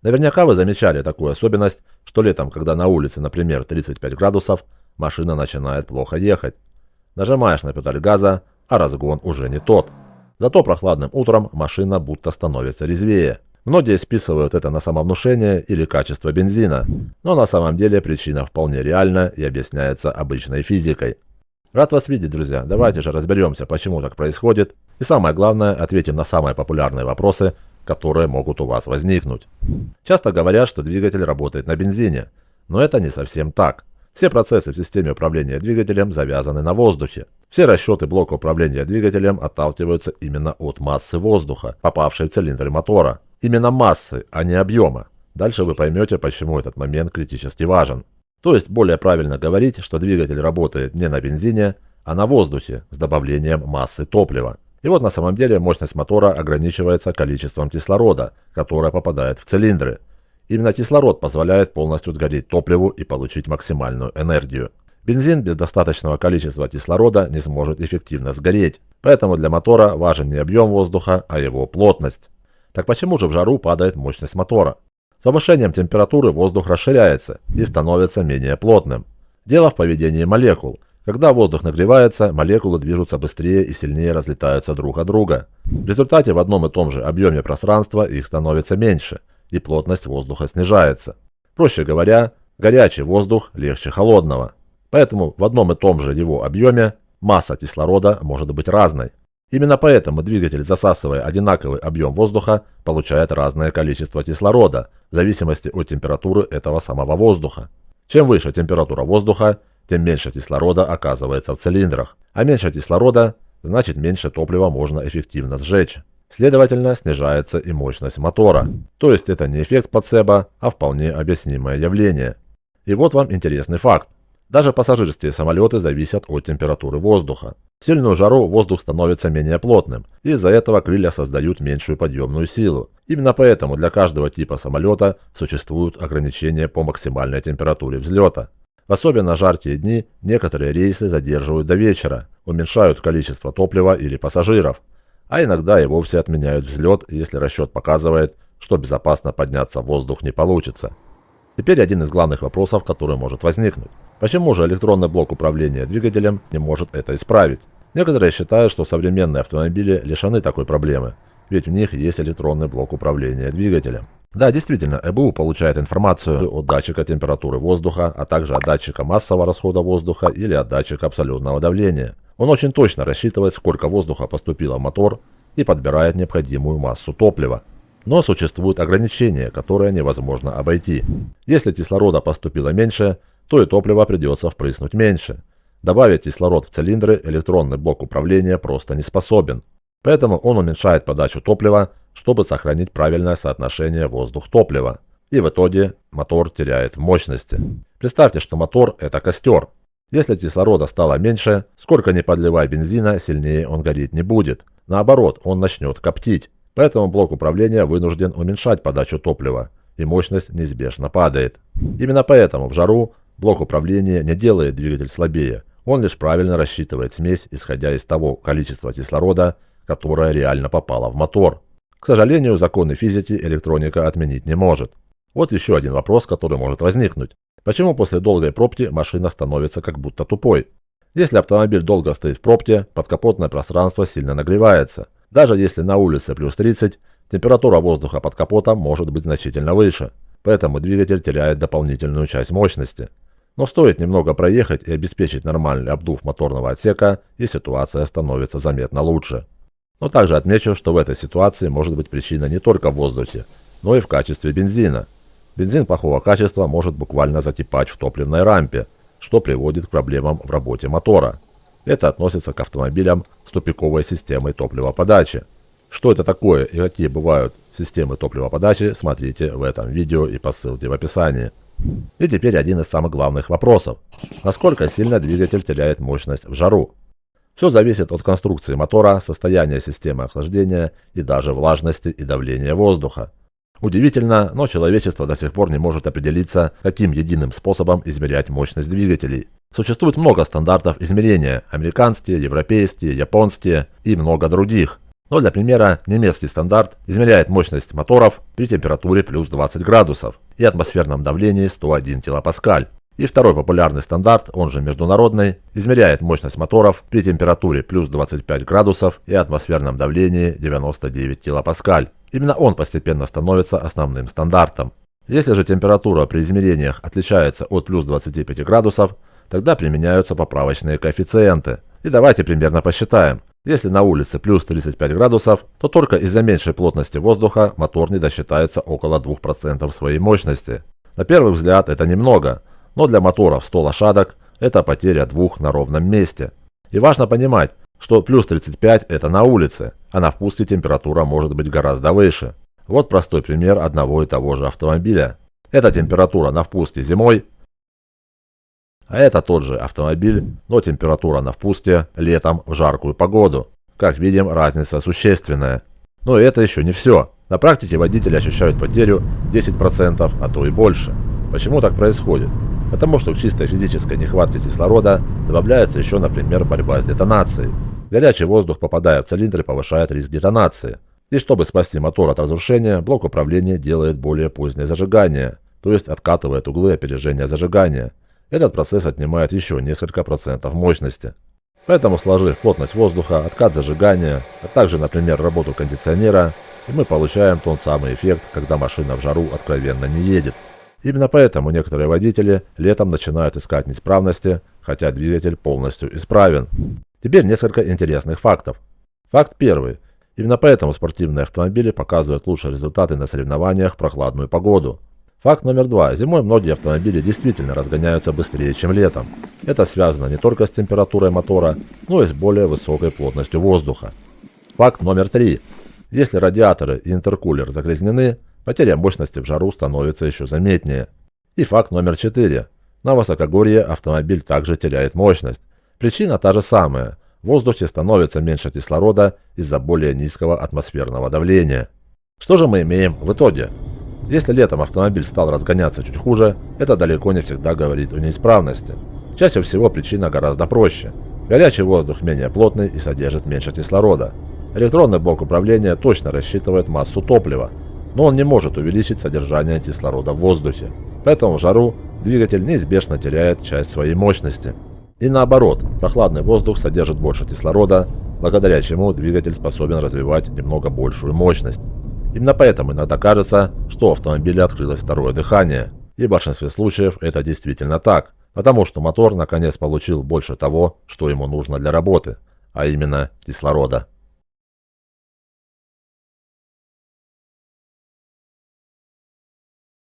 Наверняка вы замечали такую особенность, что летом, когда на улице, например, 35 градусов, машина начинает плохо ехать. Нажимаешь на педаль газа, а разгон уже не тот. Зато прохладным утром машина будто становится резвее. Многие списывают это на самовнушение или качество бензина, но на самом деле причина вполне реальна и объясняется обычной физикой. Рад вас видеть, друзья. Давайте же разберемся, почему так происходит, и самое главное, ответим на самые популярные вопросы, которые могут у вас возникнуть. Часто говорят, что двигатель работает на бензине, но это не совсем так. Все процессы в системе управления двигателем завязаны на воздухе. Все расчеты блока управления двигателем отталкиваются именно от массы воздуха, попавшей в цилиндры мотора. Именно массы, а не объема. Дальше вы поймете, почему этот момент критически важен. То есть более правильно говорить, что двигатель работает не на бензине, а на воздухе с добавлением массы топлива. И вот на самом деле мощность мотора ограничивается количеством кислорода, которое попадает в цилиндры. Именно кислород позволяет полностью сгореть топливу и получить максимальную энергию. Бензин без достаточного количества кислорода не сможет эффективно сгореть, поэтому для мотора важен не объем воздуха, а его плотность. Так почему же в жару падает мощность мотора? С повышением температуры воздух расширяется и становится менее плотным. Дело в поведении молекул. Когда воздух нагревается, молекулы движутся быстрее и сильнее разлетаются друг от друга. В результате в одном и том же объеме пространства их становится меньше, и плотность воздуха снижается. Проще говоря, горячий воздух легче холодного. Поэтому в одном и том же его объеме масса кислорода может быть разной. Именно поэтому двигатель, засасывая одинаковый объем воздуха, получает разное количество кислорода, в зависимости от температуры этого самого воздуха. Чем выше температура воздуха, тем меньше кислорода оказывается в цилиндрах. А меньше кислорода, значит меньше топлива можно эффективно сжечь. Следовательно, снижается и мощность мотора. То есть это не эффект плацебо, а вполне объяснимое явление. И вот вам интересный факт. Даже пассажирские самолеты зависят от температуры воздуха. В сильную жару воздух становится менее плотным, и из-за этого крылья создают меньшую подъемную силу. Именно поэтому для каждого типа самолета существуют ограничения по максимальной температуре взлета. В особенно жаркие дни некоторые рейсы задерживают до вечера, уменьшают количество топлива или пассажиров, а иногда и вовсе отменяют взлет, если расчет показывает, что безопасно подняться в воздух не получится. Теперь один из главных вопросов, который может возникнуть. Почему же электронный блок управления двигателем не может это исправить? Некоторые считают, что современные автомобили лишены такой проблемы, ведь в них есть электронный блок управления двигателем. Да, действительно, ЭБУ получает информацию от датчика температуры воздуха, а также от датчика массового расхода воздуха или от датчика абсолютного давления. Он очень точно рассчитывает, сколько воздуха поступило в мотор и подбирает необходимую массу топлива. Но существуют ограничения, которые невозможно обойти. Если кислорода поступило меньше, то и топлива придется впрыснуть меньше. Добавить кислород в цилиндры электронный блок управления просто не способен. Поэтому он уменьшает подачу топлива, чтобы сохранить правильное соотношение воздух-топлива. И в итоге мотор теряет в мощности. Представьте, что мотор – это костер. Если кислорода стало меньше, сколько ни подливай бензина, сильнее он гореть не будет. Наоборот, он начнет коптить. Поэтому блок управления вынужден уменьшать подачу топлива, и мощность неизбежно падает. Именно поэтому в жару блок управления не делает двигатель слабее, он лишь правильно рассчитывает смесь, исходя из того количества кислорода, которое реально попало в мотор. К сожалению, законы физики электроника отменить не может. Вот еще один вопрос, который может возникнуть. Почему после долгой пробки машина становится как будто тупой? Если автомобиль долго стоит в пробке, подкапотное пространство сильно нагревается. Даже если на улице плюс 30, температура воздуха под капотом может быть значительно выше, поэтому двигатель теряет дополнительную часть мощности. Но стоит немного проехать и обеспечить нормальный обдув моторного отсека, и ситуация становится заметно лучше. Но также отмечу, что в этой ситуации может быть причина не только в воздухе, но и в качестве бензина. Бензин плохого качества может буквально закипать в топливной рампе, что приводит к проблемам в работе мотора. Это относится к автомобилям с тупиковой системой топливоподачи. Что это такое и какие бывают системы топливоподачи, смотрите в этом видео и по ссылке в описании. И теперь один из самых главных вопросов. Насколько сильно двигатель теряет мощность в жару? Все зависит от конструкции мотора, состояния системы охлаждения и даже влажности и давления воздуха. Удивительно, но человечество до сих пор не может определиться, каким единым способом измерять мощность двигателей. Существует много стандартов измерения – американские, европейские, японские и много других. Но для примера, немецкий стандарт измеряет мощность моторов при температуре плюс 20 градусов и атмосферном давлении 101 килопаскаль. И второй популярный стандарт, он же международный, измеряет мощность моторов при температуре плюс 25 градусов и атмосферном давлении 99 килопаскаль. Именно он постепенно становится основным стандартом. Если же температура при измерениях отличается от плюс 25 градусов, тогда применяются поправочные коэффициенты. И давайте примерно посчитаем. Если на улице плюс 35 градусов, то только из-за меньшей плотности воздуха мотор не досчитается около 2% своей мощности. На первый взгляд это немного, но для моторов 100 лошадок это потеря 2 на ровном месте. И важно понимать, что плюс 35 это на улице, а на впуске температура может быть гораздо выше. Вот простой пример одного и того же автомобиля. Это температура на впуске зимой, а это тот же автомобиль, но температура на впуске летом в жаркую погоду. Как видим, разница существенная. Но это еще не все. На практике водители ощущают потерю 10%, а то и больше. Почему так происходит? Потому что к чистой физической нехватке кислорода добавляется еще, например, борьба с детонацией. Горячий воздух, попадая в цилиндр, повышает риск детонации. И чтобы спасти мотор от разрушения, блок управления делает более позднее зажигание, то есть откатывает углы опережения зажигания. Этот процесс отнимает еще несколько процентов мощности. Поэтому, сложив плотность воздуха, откат зажигания, а также, например, работу кондиционера, и мы получаем тот самый эффект, когда машина в жару откровенно не едет. Именно поэтому некоторые водители летом начинают искать неисправности, хотя двигатель полностью исправен. Теперь несколько интересных фактов. Факт первый. Именно поэтому спортивные автомобили показывают лучшие результаты на соревнованиях в прохладную погоду. Факт номер два. Зимой многие автомобили действительно разгоняются быстрее, чем летом. Это связано не только с температурой мотора, но и с более высокой плотностью воздуха. Факт номер три. Если радиаторы и интеркулер загрязнены, потеря мощности в жару становится еще заметнее. И факт номер 4. На высокогорье автомобиль также теряет мощность. Причина та же самая. В воздухе становится меньше кислорода из-за более низкого атмосферного давления. Что же мы имеем в итоге? Если летом автомобиль стал разгоняться чуть хуже, это далеко не всегда говорит о неисправности. Чаще всего причина гораздо проще. Горячий воздух менее плотный и содержит меньше кислорода. Электронный блок управления точно рассчитывает массу топлива, но он не может увеличить содержание кислорода в воздухе. Поэтому в жару двигатель неизбежно теряет часть своей мощности. И наоборот, прохладный воздух содержит больше кислорода, благодаря чему двигатель способен развивать немного большую мощность. Именно поэтому иногда кажется, что у автомобиля открылось второе дыхание. И в большинстве случаев это действительно так, потому что мотор наконец получил больше того, что ему нужно для работы, а именно кислорода.